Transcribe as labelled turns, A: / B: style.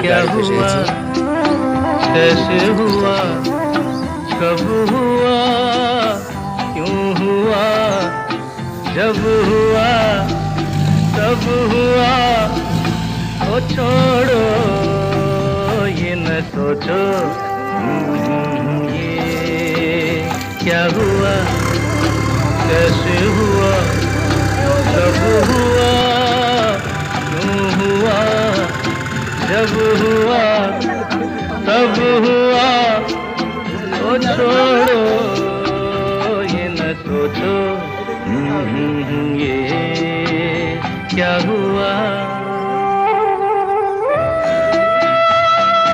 A: क्या हुआ, कैसे हुआ, कब हुआ, क्यों हुआ, जब हुआ तब हुआ। ओ छोड़ो ये न सोचो, ये क्या हुआ, कैसे हुआ, कब हुआ, क्यों हुआ, जब हुआ तब हुआ। ओ छोड़ो ये न सोचो, ये क्या हुआ।